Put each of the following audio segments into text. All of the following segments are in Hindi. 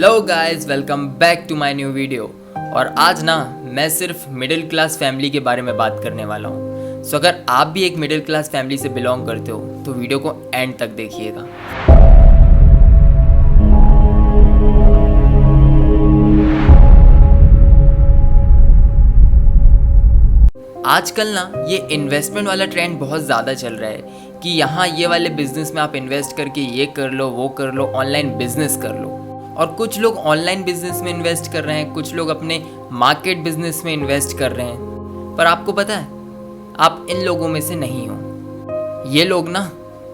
Hello guys, welcome back to my new video. और आज ना मैं सिर्फ मिडिल क्लास फैमिली के बारे में बात करने वाला हूँ। सो अगर आप भी एक मिडिल क्लास फैमिली से बिलोंग करते हो तो वीडियो को एंड तक देखिएगा। आजकल ना ये इन्वेस्टमेंट वाला ट्रेंड बहुत ज़्यादा चल रहा है कि यहाँ ये वाले बिजनेस में आप इन्वेस्ट करके ये कर लो, वो कर लो, ऑनलाइन बिजनेस कर लो। और कुछ लोग ऑनलाइन बिजनेस में इन्वेस्ट कर रहे हैं, कुछ लोग अपने मार्केट बिजनेस में इन्वेस्ट कर रहे हैं। पर आपको पता है, आप इन लोगों में से नहीं हो। ये लोग ना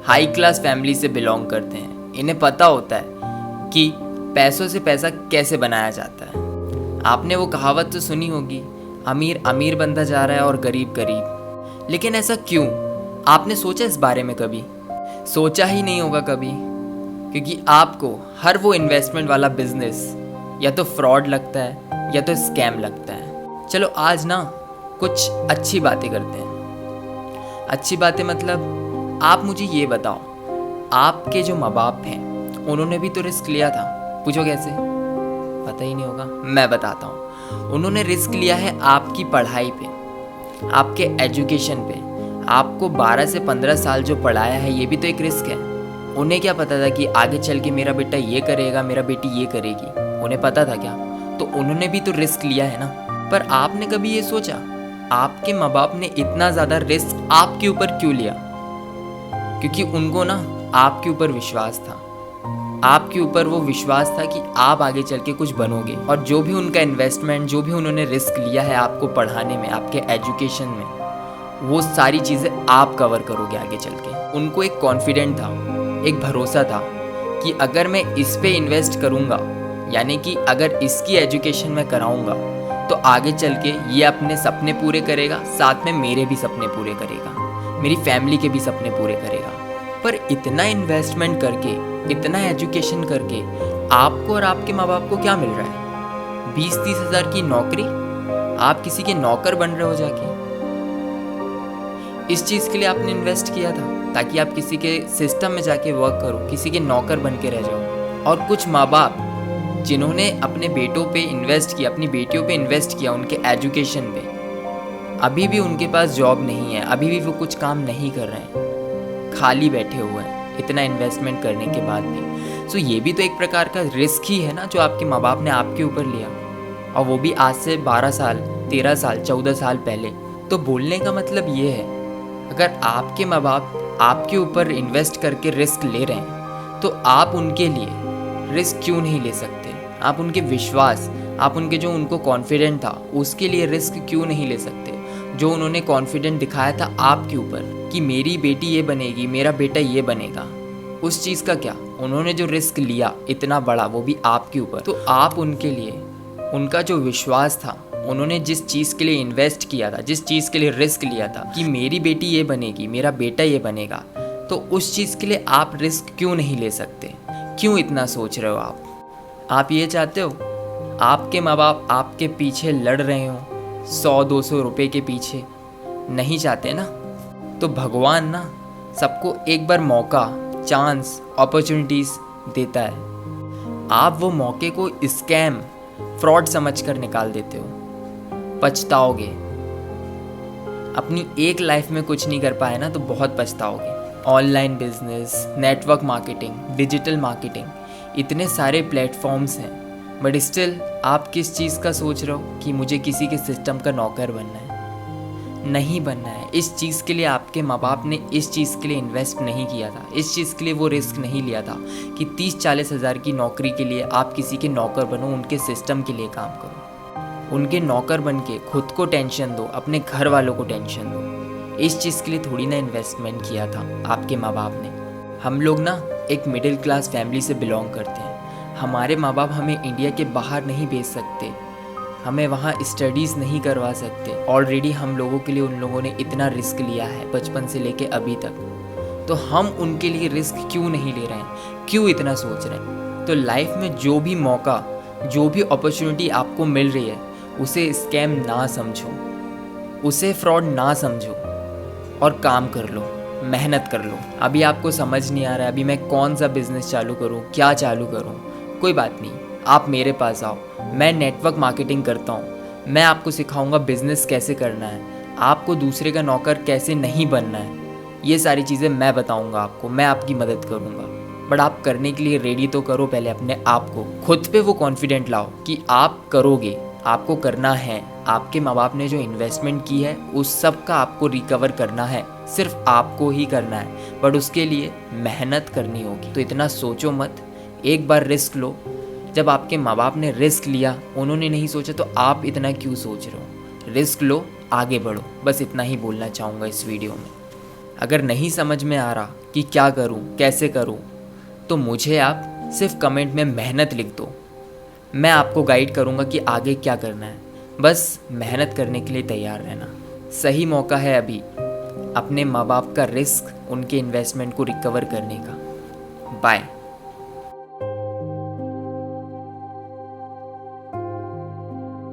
हाई क्लास फैमिली से बिलोंग करते हैं। इन्हें पता होता है कि पैसों से पैसा कैसे बनाया जाता है। आपने वो कहावत तो सुनी होगी, अमीर अमीर बनता जा रहा है और गरीब गरीब। लेकिन ऐसा क्यों? आपने सोचा इस बारे में कभी? सोचा ही नहीं होगा कभी, क्योंकि आपको हर वो इन्वेस्टमेंट वाला बिजनेस या तो फ्रॉड लगता है या तो स्कैम लगता है। चलो आज ना कुछ अच्छी बातें करते हैं। अच्छी बातें मतलब आप मुझे ये बताओ, आपके जो माँ बाप हैं उन्होंने भी तो रिस्क लिया था। पूछो कैसे? पता ही नहीं होगा, मैं बताता हूँ। उन्होंने रिस्क लिया है आपकी पढ़ाई पे, आपके एजुकेशन पे। आपको 12 से 15 साल जो पढ़ाया है, ये भी तो एक रिस्क है। उन्हें क्या पता था कि आगे चल के मेरा बेटा ये करेगा, मेरा बेटी ये करेगी? उन्हें पता था क्या? तो उन्होंने भी तो रिस्क लिया है ना। पर आपने कभी ये सोचा, आपके माँ बाप ने इतना ज़्यादा रिस्क आपके ऊपर क्यों लिया? क्योंकि उनको ना आपके ऊपर विश्वास था। आपके ऊपर वो विश्वास था कि आप आगे चल के कुछ बनोगे। और जो भी उनका इन्वेस्टमेंट, जो भी उन्होंने रिस्क लिया है आपको पढ़ाने में, आपके एजुकेशन में, वो सारी चीज़ें आप कवर करोगे आगे चल के। उनको एक कॉन्फिडेंट था, एक भरोसा था कि अगर मैं इस पे इन्वेस्ट करूँगा, यानी कि अगर इसकी एजुकेशन में कराऊँगा, तो आगे चल के ये अपने सपने पूरे करेगा, साथ में मेरे भी सपने पूरे करेगा, मेरी फैमिली के भी सपने पूरे करेगा। पर इतना इन्वेस्टमेंट करके, इतना एजुकेशन करके आपको और आपके माँ बाप को क्या मिल रहा है? 20-30 हज़ार की नौकरी? आप किसी के नौकर बन रहे हो जाके। इस चीज़ के लिए आपने इन्वेस्ट किया था ताकि आप किसी के सिस्टम में जाके वर्क करो, किसी के नौकर बन के रह जाओ। और कुछ माँ बाप जिन्होंने अपने बेटों पे इन्वेस्ट किया, अपनी बेटियों पे इन्वेस्ट किया, उनके एजुकेशन पे, अभी भी उनके पास जॉब नहीं है, अभी भी वो कुछ काम नहीं कर रहे हैं, खाली बैठे हुए हैं इतना इन्वेस्टमेंट करने के बाद भी। सो ये भी तो एक प्रकार का रिस्क ही है ना, जो आपके माँ बाप ने आपके ऊपर लिया, और वो भी आज से 12 साल, 13 साल, 14 साल पहले। तो बोलने का मतलब ये है, अगर आपके माँ बाप आपके ऊपर इन्वेस्ट करके रिस्क ले रहे हैं, तो आप उनके लिए रिस्क क्यों नहीं ले सकते? आप उनके विश्वास, आप उनके जो उनको कॉन्फिडेंट था, उसके लिए रिस्क क्यों नहीं ले सकते? जो उन्होंने कॉन्फिडेंट दिखाया था आपके ऊपर कि मेरी बेटी ये बनेगी, मेरा बेटा ये बनेगा, उस चीज़ का क्या? उन्होंने जो रिस्क लिया इतना बड़ा, वो भी आपके ऊपर, तो आप उनके लिए, उनका जो विश्वास था, उन्होंने जिस चीज़ के लिए इन्वेस्ट किया था, जिस चीज़ के लिए रिस्क लिया था कि मेरी बेटी ये बनेगी, मेरा बेटा ये बनेगा, तो उस चीज़ के लिए आप रिस्क क्यों नहीं ले सकते? क्यों इतना सोच रहे हो आप ये चाहते हो आपके माँ बाप आपके पीछे लड़ रहे हो 100-200 रुपये के पीछे? नहीं चाहते ना। तो भगवान ना सबको एक बार मौका, चांस, अपॉर्चुनिटीज़ देता है। आप वो मौके को स्कैम, फ्रॉड समझ कर निकाल देते हो, पछताओगे। अपनी एक लाइफ में कुछ नहीं कर पाए ना, तो बहुत पछताओगे। Online business, network marketing, digital marketing, इतने सारे प्लेटफॉर्म्स हैं, बट स्टिल आप किस चीज़ का सोच रहे हो कि मुझे किसी के सिस्टम का नौकर बनना है? नहीं बनना है। इस चीज़ के लिए आपके माँ बाप ने इस चीज़ के लिए इन्वेस्ट नहीं किया था, इस चीज़ के लिए वो रिस्क नहीं लिया था कि 30-40 हज़ार की नौकरी के लिए आप किसी के नौकर बनो, उनके सिस्टम के लिए काम करो, उनके नौकर बन के खुद को टेंशन दो, अपने घर वालों को टेंशन दो। इस चीज़ के लिए थोड़ी ना इन्वेस्टमेंट किया था आपके माँ बाप ने। हम लोग ना एक मिडिल क्लास फैमिली से बिलोंग करते हैं। हमारे माँ बाप हमें इंडिया के बाहर नहीं भेज सकते, हमें वहाँ स्टडीज़ नहीं करवा सकते। ऑलरेडी हम लोगों के लिए उन लोगों ने इतना रिस्क लिया है बचपन से लेके अभी तक, तो हम उनके लिए रिस्क क्यों नहीं ले रहे हैं? क्यों इतना सोच रहे हैं? तो लाइफ में जो भी मौका, जो भी अपॉर्चुनिटी आपको मिल रही है, उसे स्कैम ना समझो, उसे फ्रॉड ना समझो, और काम कर लो, मेहनत कर लो। अभी आपको समझ नहीं आ रहा है अभी मैं कौन सा बिज़नेस चालू करूँ, क्या चालू करूँ, कोई बात नहीं, आप मेरे पास आओ, मैं नेटवर्क मार्केटिंग करता हूँ, मैं आपको सिखाऊंगा बिजनेस कैसे करना है, आपको दूसरे का नौकर कैसे नहीं बनना है। ये सारी चीज़ें मैं बताऊंगा आपको, मैं आपकी मदद करूंगा। बट आप करने के लिए रेडी तो करो पहले अपने आप को, खुद पे वो कॉन्फिडेंट लाओ कि आप करोगे, आपको करना है। आपके माँ बाप ने जो इन्वेस्टमेंट की है उस सब का आपको रिकवर करना है, सिर्फ आपको ही करना है, बट उसके लिए मेहनत करनी होगी। तो इतना सोचो मत, एक बार रिस्क लो। जब आपके माँ बाप ने रिस्क लिया, उन्होंने नहीं सोचा, तो आप इतना क्यों सोच रहे हो? रिस्क लो, आगे बढ़ो, बस इतना ही बोलना चाहूँगा इस वीडियो में। अगर नहीं समझ में आ रहा कि क्या करूं, कैसे करूं, तो मुझे आप सिर्फ कमेंट में मेहनत लिख दो, मैं आपको गाइड करूंगा कि आगे क्या करना है। बस मेहनत करने के लिए तैयार रहना। सही मौका है अभी अपने माँ बाप का रिस्क, उनके इन्वेस्टमेंट को रिकवर करने का। बाय।